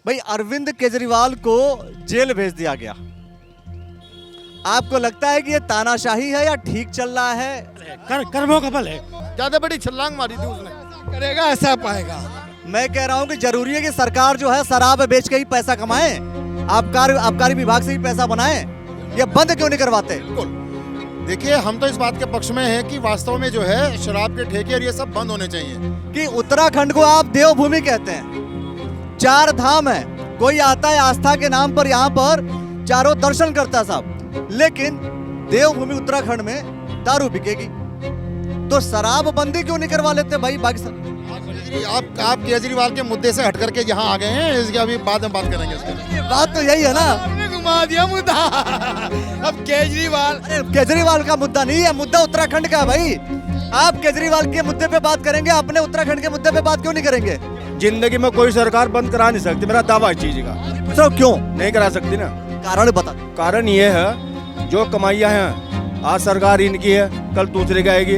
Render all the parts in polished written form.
भाई अरविंद केजरीवाल को जेल भेज दिया गया। आपको लगता है कि ये तानाशाही है या ठीक चल रहा है? कर्मों का फल है। ज्यादा बड़ी छलांग मारी थी उसने। करेगा ऐसा पाएगा। मैं कह रहा हूं कि जरूरी है कि सरकार जो है शराब बेच के ही पैसा कमाए, आबकारी विभाग से ही पैसा बनाए, ये बंद क्यों नहीं करवाते? देखिए, हम तो इस बात के पक्ष में हैं कि वास्तव में जो है शराब के ठेके और ये सब बंद होने चाहिए। कि उत्तराखंड को आप देवभूमि कहते हैं, 4 धाम है, कोई आता है आस्था के नाम पर यहाँ पर चारों दर्शन करता है साहब, लेकिन देवभूमि उत्तराखंड में दारू बिकेगी, तो शराब बंदी क्यों नहीं करवा लेते भाई? बाकी आप केजरीवाल के मुद्दे से हट करके यहाँ आ गए हैं, इसके अभी बाद में बात करेंगे इसके। बात तो यही है ना, आपने घुमा दिया मुद्दा। अब केजरीवाल का मुद्दा नहीं है, मुद्दा उत्तराखंड का है भाई। आप केजरीवाल के मुद्दे पे बात करेंगे, अपने उत्तराखंड के मुद्दे पे बात क्यों नहीं करेंगे? जिंदगी में कोई सरकार बंद करा नहीं सकती, मेरा दावा इस चीज का। पूछ रहा हूं, क्यों नहीं करा सकती ना। कारण बता। कारण ये है, जो कमाइयाँ हैं आज सरकार इनकी है, कल दूसरे की आएगी,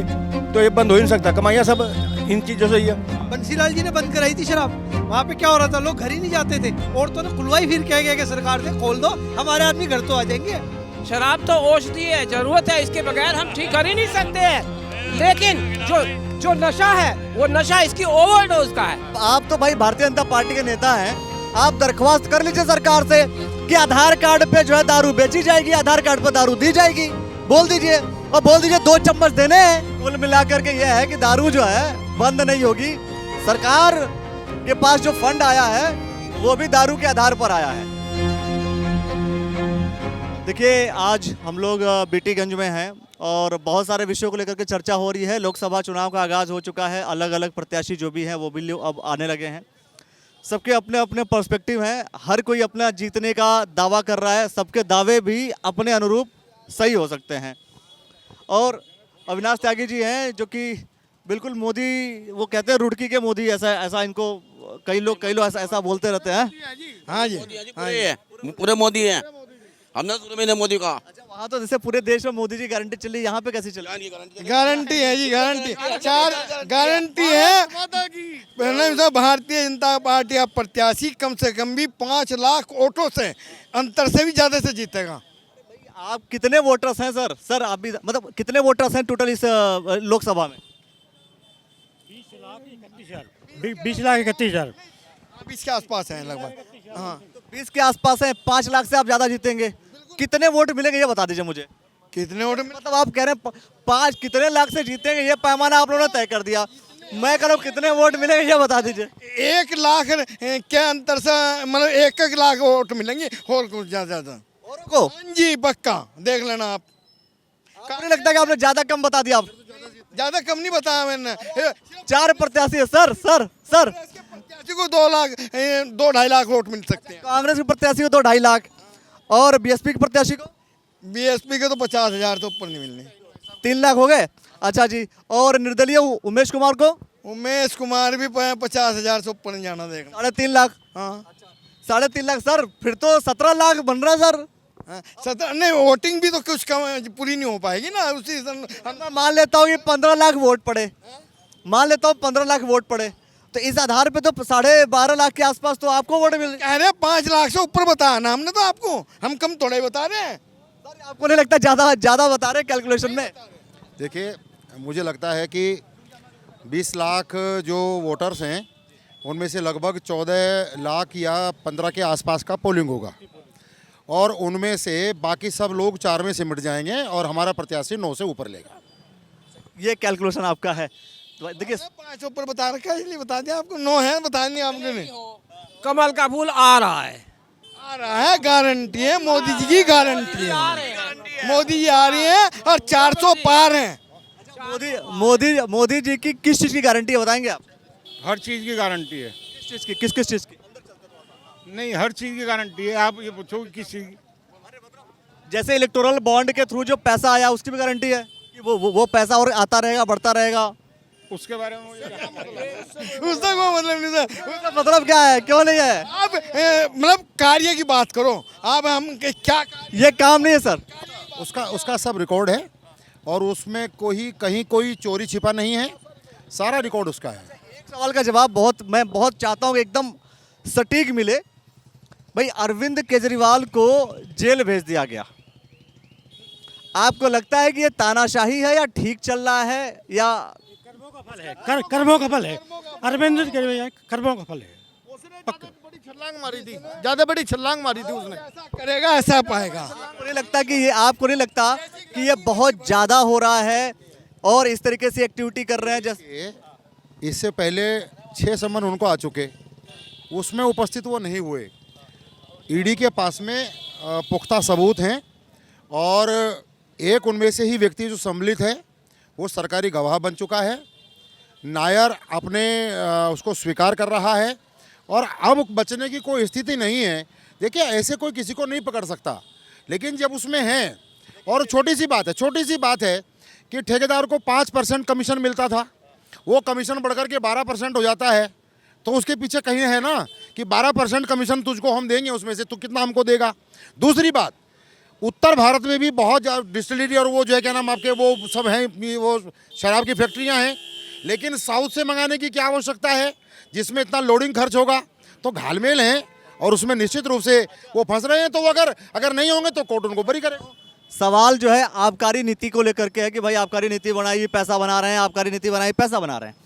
तो ये बंद हो ही नहीं सकता। कमाइयाँ सब इन चीजों से ही है। बंसीलाल जी ने बंद कराई थी शराब। वहाँ पे क्या हो रहा था, लोग घर ही नहीं जाते थे। औरतों ने खुलवाई, फिर कह गया कि सरकार से खोल दो, हमारे आदमी घर तो आ जाएंगे। शराब तो औषधि है, जरूरत है, इसके बगैर हम ठीक कर ही नहीं सकते हैं। लेकिन जो नशा है वो नशा इसकी ओवरडोज का है। आप तो भाई भारतीय जनता पार्टी के नेता हैं, आप दरख्वास्त कर लीजिए सरकार से कि आधार कार्ड पे जो है दारू बेची जाएगी, आधार कार्ड पे दारू दी जाएगी, बोल दीजिए। और बोल दीजिए 2 चम्मच देने हैं। कुल मिलाकर के यह है कि दारू जो है बंद नहीं होगी। सरकार के पास जो फंड आया है वो भी दारू के आधार पर आया है। देखिए, आज हम लोग बीटीगंज में हैं और बहुत सारे विषयों को लेकर के चर्चा हो रही है। लोकसभा चुनाव का आगाज हो चुका है, अलग अलग प्रत्याशी जो भी हैं वो भी अब आने लगे हैं। सबके अपने अपने पर्सपेक्टिव हैं, हर कोई अपना जीतने का दावा कर रहा है, सबके दावे भी अपने अनुरूप सही हो सकते हैं। और अविनाश त्यागी जी हैं जो कि बिल्कुल मोदी, वो कहते हैं रुड़की के मोदी, ऐसा इनको कई लोग ऐसा बोलते रहते हैं। हाँ जी, पूरे मोदी हैं। हमने शुरू में मोदी का। अच्छा, वहाँ तो जैसे पूरे देश में मोदी जी गारंटी चली, यहाँ पे कैसी चली? गारंटी है जी, गारंटी 4 गारंटी है। भारतीय जनता पार्टी का प्रत्याशी कम से कम भी 5 लाख वोटों से अंतर से भी ज्यादा से जीतेगा। आप कितने वोटर्स हैं सर? सर आप भी, मतलब कितने वोटर्स हैं टोटल इस लोकसभा में? 20 लाख 31 हजार 20 के आसपास हैं लगभग। हाँ, 20 के आसपास हैं। 5 लाख से आप ज्यादा जीतेंगे, कितने वोट मिलेंगे ये बता दीजिए मुझे। कितने वोट? मतलब आप कह रहे हैं 5 कितने लाख से जीतेंगे, ये पैमाना आप लोगों ने तय कर दिया। मैं कह रहा हूँ कितने वोट मिलेंगे ये बता दीजिए। 1 लाख के अंतर से, मतलब 1 लाख वोट मिलेंगे और कुछ ज्यादा और को जी पक्का देख लेना आप। नहीं लगता कि आपने ज्यादा कम बता दिया? आप ज्यादा कम नहीं बताया मैंने। 4 प्रत्याशी है सर। प्रत्याशी को 2 लाख 2-2.5 लाख वोट मिल सकते हैं। कांग्रेस के प्रत्याशी को तो 2.5 लाख और बीएसपी के प्रत्याशी को? बीएसपी के तो 50,000 तो ऊपर नहीं मिलने। 3 लाख हो गए। अच्छा जी, और निर्दलीय उमेश कुमार को? उमेश कुमार भी 50,000 से ऊपर नहीं जाना, देखना। 3.5 लाख। हाँ, 3.5 लाख सर, फिर तो 17 लाख बन रहा है सर। 17 नहीं, वोटिंग भी तो कुछ कम पूरी नहीं हो पाएगी ना उसी। मैं मान लेता हूँ कि 15 लाख वोट पड़े, मान लेता हूँ 15 लाख वोट पड़े, तो इस आधार पे तो 12.5 लाख के आसपास तो आपको वोट मिल। कह रहे 5 लाख से ऊपर बताया ना हमने तो आपको, हम कम थोड़े बता रहे हैं। सर आपको नहीं लगता ज्यादा बता रहे कैलकुलेशन में? देखिए, मुझे लगता है कि 20 लाख जो वोटर्स हैं उनमें से लगभग 14 लाख या 15 के आसपास का पोलिंग होगा, और उनमें से बाकी सब लोग 4 में सिमट जाएंगे और हमारा प्रत्याशी 9 से ऊपर लेगा। ये कैलकुलेशन आपका है? तो देखिए 5 ऊपर बता रखा है, इसलिए बता दिया आपको। 9 है, बता नहीं आपने नहीं। कमल का फूल आ रहा है, गारंटी है, मोदी जी की गारंटी है। मोदी जी आ रही है और 400 पार हैं। मोदी जी की किस चीज की गारंटी है बताएंगे आप? हर चीज़ की गारंटी है। किस चीज की? किस चीज की? नहीं, हर चीज़ की गारंटी है। आप ये पूछो कि किस चीज़ की? जैसे इलेक्टोरल बॉन्ड के थ्रू जो पैसा आया उसकी भी गारंटी है कि वो पैसा और आता रहेगा, बढ़ता रहेगा? उसके बारे में उसका कोई मतलब नहीं सर। उसका मतलब क्या है, क्यों नहीं है? आप मतलब कार्य की बात करो आप। हम क्या ये काम नहीं है सर? उसका सब रिकॉर्ड है और उसमें कहीं कोई चोरी छिपा नहीं है, सारा रिकॉर्ड उसका है। एक सवाल का जवाब मैं बहुत चाहता हूँ कि एकदम सटीक मिले भाई अरविंद केजरीवाल को जेल भेज दिया गया। आपको लगता है कि ये तानाशाही है या ठीक चल रहा है या कर्मों का फल है। अरविंद केजरीवाल कर्मों का फल है। बड़ी छलांग मारी थी, ज्यादा बड़ी छलांग मारी थी उसने। ऐसा करेगा ऐसा पाएगा। आपको नहीं लगता कि ये आपको नहीं लगता कि ये बहुत ज्यादा हो रहा है और इस तरीके से एक्टिविटी कर रहे हैं जैसे इससे पहले 6 समन उनको आ चुके, उसमें उपस्थित वो नहीं हुए। ईडी के पास में पुख्ता सबूत हैं और एक उनमें से ही व्यक्ति जो सम्मिलित है वो सरकारी गवाह बन चुका है। नायर अपने उसको स्वीकार कर रहा है और अब बचने की कोई स्थिति नहीं है। देखिए ऐसे कोई किसी को नहीं पकड़ सकता, लेकिन जब उसमें है और छोटी सी बात है कि ठेकेदार को 5% कमीशन मिलता था, वो कमीशन बढ़कर के 12% हो जाता है, तो उसके पीछे कहीं है ना कि 12% कमीशन तुझको हम देंगे, उसमें से तू कितना हमको देगा। दूसरी बात, उत्तर भारत में भी बहुत डिस्टिलरी और वो जो है क्या नाम आपके वो सब हैं, वो शराब की फैक्ट्रियां हैं, लेकिन साउथ से मंगाने की क्या आवश्यकता है जिसमें इतना लोडिंग खर्च होगा। तो घालमेल हैं और उसमें निश्चित रूप से वो फंस रहे हैं। तो वो अगर नहीं होंगे तो कोर्ट उनको बरी करे। सवाल जो है आबकारी नीति को लेकर के है कि भाई आबकारी नीति बनाई पैसा बना रहे हैं, आबकारी नीति बनाई पैसा बना रहे हैं।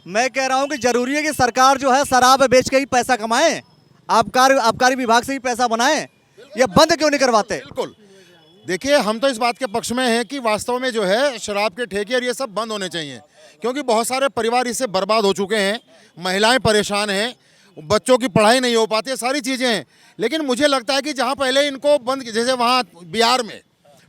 मैं कह रहा हूं कि जरूरी है कि सरकार जो है शराब बेच के ही पैसा कमाए, आबकारी विभाग से ही पैसा बनाए, ये बंद क्यों नहीं करवाते? बिल्कुल, देखिए हम तो इस बात के पक्ष में हैं कि वास्तव में जो है शराब के ठेके और ये सब बंद होने चाहिए, क्योंकि बहुत सारे परिवार इससे बर्बाद हो चुके हैं, महिलाएं परेशान हैं, बच्चों की पढ़ाई नहीं हो पाती है, सारी चीज़ें हैं। लेकिन मुझे लगता है कि जहाँ पहले इनको बंद, जैसे वहाँ बिहार में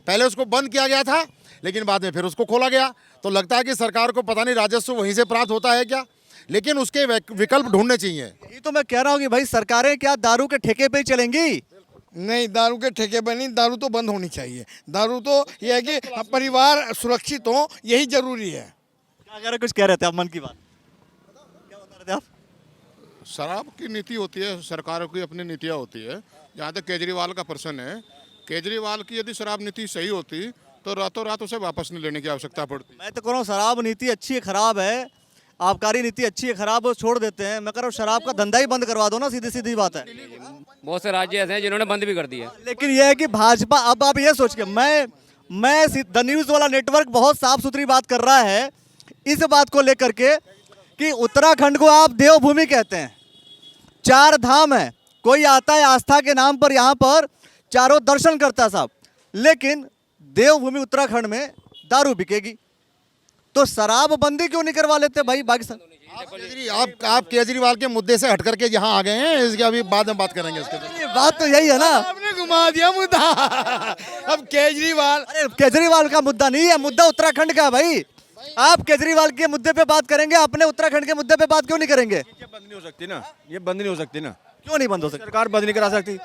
पहले उसको बंद किया गया था लेकिन बाद में फिर उसको खोला गया, तो लगता है कि सरकार को पता नहीं राजस्व वहीं से प्राप्त होता है क्या, लेकिन उसके विकल्प ढूंढने चाहिए। यही तो मैं कह रहा हूँ कि भाई सरकारें क्या दारू के ठेके पे ही चलेंगी? नहीं, दारू के ठेके पर नहीं, दारू तो बंद होनी चाहिए। दारू तो यह है कि परिवार सुरक्षित हो, यही जरूरी है। क्या कह रहे, कुछ कह रहे थे आप मन की बात, क्या बता रहे थे आप? शराब की नीति होती है, सरकारों की अपनी नीतियाँ होती है। जहाँ तक केजरीवाल का प्रश्न है, केजरीवाल की यदि शराब नीति सही होती तो रातों रात उसे वापस नहीं लेने की आवश्यकता पड़ती। मैं तो कह रहा हूँ शराब नीति अच्छी है खराब है, आबकारी नीति अच्छी है खराब है, छोड़ देते हैं। मैं कह रहा हूँ शराब का धंधा ही बंद करवा दो ना, सीधी सीधी बात है। बहुत से राज्य ऐसे हैं जिन्होंने बंद भी कर दिया। लेकिन यह है कि भाजपा, अब आप ये सोच के, मैं द न्यूज़ वाला नेटवर्क बहुत साफ सुथरी बात कर रहा है इस बात को लेकर के कि उत्तराखंड को आप देवभूमि कहते हैं, 4 धाम है, कोई आता है आस्था के नाम पर यहाँ पर चारों दर्शन करता है साहब, लेकिन देवभूमि उत्तराखंड में दारू बिकेगी, तो शराब बंदी क्यों नहीं करवा लेते भाई? पाकिस्तान आप केजरीवाल के मुद्दे से हट करके यहाँ आ गए हैं, इसके अभी बाद में बात करेंगे इसके। ये बात तो यही है ना, आपने घुमा दिया मुद्दा। अब केजरीवाल, अरे केजरीवाल का मुद्दा नहीं है, मुद्दा उत्तराखंड का है भाई। आप केजरीवाल के मुद्दे पे बात करेंगे, अपने उत्तराखंड के मुद्दे पे बात क्यों नहीं करेंगे? ये बंद नहीं हो सकती ना, ये बंद नहीं हो सकती ना। क्यों नहीं बंद हो सकती? सरकार बंद नहीं करा सकती,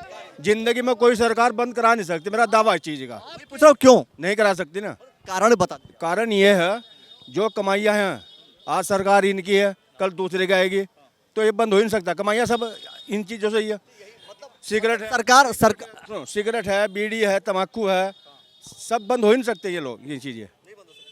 जिंदगी में कोई सरकार बंद करा नहीं सकती, मेरा दावा इस चीज का। पूछ रहा हूँ क्यों नहीं करा सकती ना। कारण बता दो। कारण ये है, जो कमाइयाँ हैं आज सरकार इनकी है, कल दूसरे की आएगी, तो ये बंद हो ही नहीं सकता। कमाइयाँ सब इन चीज़ों से ही है। सिगरेट है, सरकार सिगरेट है, बीड़ी है, तम्बाकू है, सब बंद हो ही नहीं सकते। ये लोग ये चीज़ें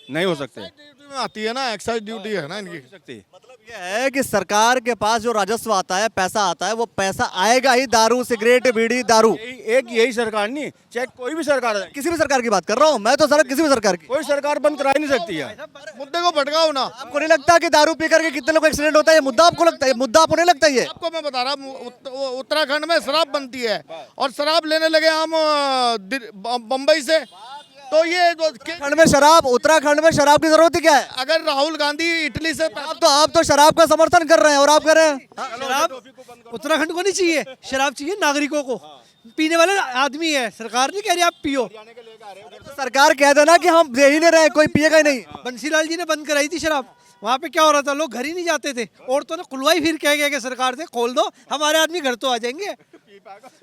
नहीं हो सकते। ड्यूटी में आती है ना, एक्साइज ड्यूटी है ना इनकी। सकती ये है कि सरकार के पास जो राजस्व आता है, पैसा आता है, वो पैसा आएगा ही दारू, सिगरेट, बीड़ी, दारू। यही सरकार नहीं, चाहे कोई भी सरकार है, किसी भी सरकार की बात कर रहा हूँ मैं तो, सर किसी भी सरकार की। कोई सरकार बंद करा ही नहीं सकती है। मुद्दे को भटकाओ ना। आपको नहीं लगता कि दारू पी करके कितने लोग एक्सीडेंट होता है? ये मुद्दा आपको लगता है? मुद्दा आपको नहीं लगता ये? आपको मैं बता रहा हूँ, उत्तराखंड में शराब बनती है और शराब लेने लगे हम बम्बई से, तो ये उत्तराखंड में शराब की जरूरत ही क्या है? अगर राहुल गांधी इटली से, आप तो शराब का समर्थन कर रहे हैं और आप कह रहे हैं शराब उत्तराखंड को नहीं चाहिए, शराब चाहिए नागरिकों को। पीने वाले आदमी है, सरकार नहीं कह रही आप पियो। तो सरकार कह देना कि हम दे ही नहीं रहे, कोई पिएगा ही नहीं। बंसीलाल जी ने बंद कराई थी शराब, वहाँ पे क्या हो रहा था, लोग घर ही नहीं जाते थे। औरतों ने खुलवाई, फिर कह गया कि सरकार से खोल दो, हमारे आदमी घर तो आ जाएंगे।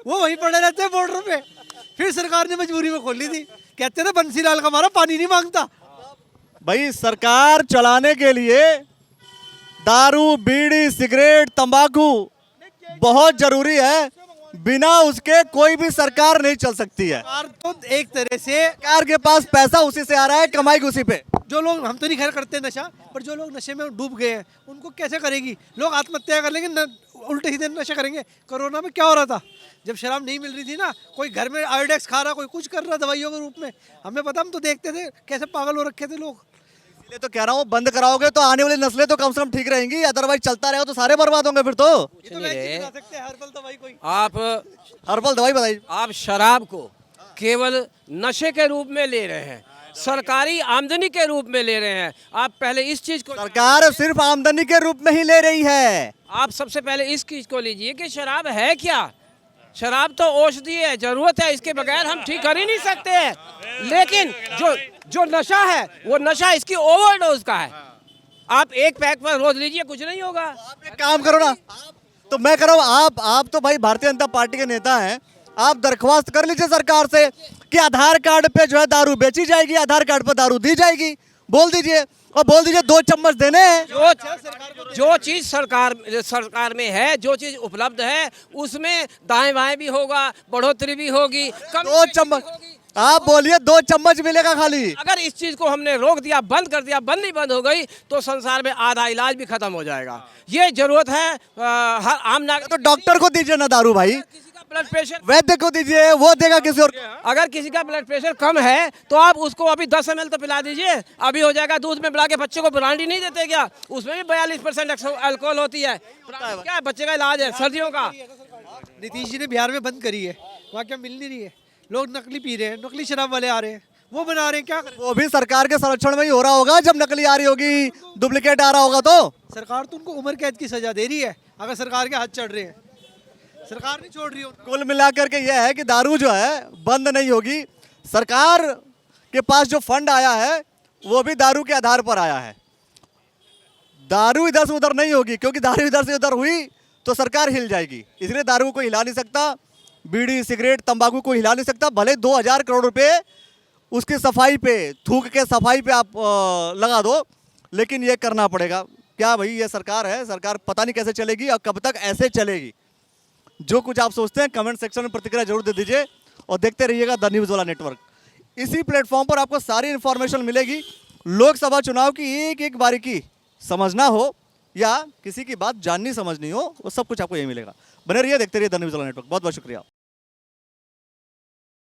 वो वहीं पड़े रहते हैं बॉर्डर पे। फिर सरकार ने मजबूरी में खोल ली थी। कहते थे बंसीलाल का हमारा पानी नहीं मांगता। भाई सरकार चलाने के लिए दारू, बीड़ी, सिगरेट, तंबाकू बहुत जरूरी है, बिना उसके कोई भी सरकार नहीं चल सकती है। सरकार तो एक तरह से, सरकार के पास पैसा उसी से आ रहा है, कमाई उसी पे। जो लोग, हम तो नहीं खैर करते नशा, पर जो लोग नशे में डूब गए हैं उनको कैसे करेगी? लोग आत्महत्या कर लेंगे, उल्टे सीधे नशा करेंगे। कोरोना में क्या हो रहा था, जब शराब नहीं मिल रही थी ना, कोई घर में आयोडेक्स खा रहा, कोई कुछ कर रहा दवाइयों के रूप में, हमें पता, हम तो देखते थे कैसे पागल हो रखे थे लोग। इसलिए तो कह रहा हूँ, बंद कराओगे तो आने वाली नस्लें तो कम से कम ठीक रहेंगी, अदरवाइज चलता रहेगा तो सारे बर्बाद होंगे फिर तो। ये तो वैसे बता सकते हैं हर्बल दवाई कोई। आप हर्बल दवाई बताइए। आप शराब को केवल नशे के रूप में ले रहे हैं, सरकारी आमदनी के रूप में ले रहे हैं। आप पहले इस चीज को, सरकार सिर्फ आमदनी के रूप में ही ले रही है। आप सबसे पहले इस चीज को लीजिए कि शराब है क्या। शराब तो औषधि है, जरूरत है, इसके बगैर हम ठीक कर ही नहीं सकते हैं। लेकिन जो नशा है वो नशा इसकी ओवरडोज का है। आप एक पैक पर रोज लीजिए, कुछ नहीं होगा। आप एक काम करो ना, तो मैं कह रहा हूँ, आप तो भाई भारतीय जनता पार्टी के नेता हैं, आप दरख्वास्त कर लीजिए सरकार से कि आधार कार्ड पे जो है दारू बेची जाएगी, आधार कार्ड पर दारू दी जाएगी, बोल दीजिए, और बोल दीजिए 2 चम्मच देने हैं। जो चीज सरकार में है, जो चीज उपलब्ध है, उसमें दाएं बाएं भी होगा, बढ़ोतरी भी होगी, 2 चम्मच, आप बोलिए 2 चम्मच मिलेगा खाली। अगर इस चीज को हमने रोक दिया, बंद कर दिया, बंद नहीं बंद हो गई, तो संसार में आधा इलाज भी खत्म हो जाएगा। ये जरूरत है हर आम नागरिक। तो डॉक्टर को दीजिए ना दारू भाई, किसी का ब्लड प्रेशर, वैद्य को दीजिए, वो देगा किसी और। अगर किसी का ब्लड प्रेशर कम है तो आप उसको अभी 10 ml तो पिला दीजिए, अभी हो जाएगा। दूध में मिला के बच्चे को ब्रांडी नहीं देते क्या, उसमें भी 42% अल्कोहल होती है। क्या है, बच्चे का इलाज है सर्दियों का। नीतीश जी ने बिहार में बंद करी है, वहाँ क्या मिल नहीं रही है, लोग नकली पी रहे हैं, नकली शराब वाले आ रहे हैं, वो बना रहे हैं, क्या करें। वो भी सरकार के संरक्षण में ही हो रहा होगा, जब नकली आ रही होगी, डुप्लीकेट आ रहा होगा तो। सरकार तो उनको उम्र कैद की सजा दे रही है, अगर सरकार के हाथ चढ़ रहे हैं, सरकार नहीं छोड़ रही है। कुल मिलाकर के यह है कि दारू जो है बंद नहीं होगी। सरकार के पास जो फंड आया है वो भी दारू के आधार पर आया है। दारू इधर से उधर नहीं होगी, क्योंकि दारू इधर से उधर हुई तो सरकार हिल जाएगी, इसलिए दारू को हिला नहीं सकता, बीड़ी सिगरेट तंबाकू को हिला नहीं सकता। भले 2000 करोड़ रुपए उसकी सफाई पे, थूक के सफाई पे आप लगा दो, लेकिन ये करना पड़ेगा। क्या भाई, ये सरकार है, सरकार पता नहीं कैसे चलेगी और कब तक ऐसे चलेगी। जो कुछ आप सोचते हैं कमेंट सेक्शन में प्रतिक्रिया जरूर दे दीजिए, और देखते रहिएगा द न्यूज़ वाला नेटवर्क। इसी प्लेटफॉर्म पर आपको सारी इन्फॉर्मेशन मिलेगी। लोकसभा चुनाव की एक एक बारीकी समझना हो या किसी की बात जाननी समझनी हो, वो सब कुछ आपको यही मिलेगा। बने रहिए, देखते रहिए द न्यूज़ वाला नेटवर्क। बहुत बहुत शुक्रिया।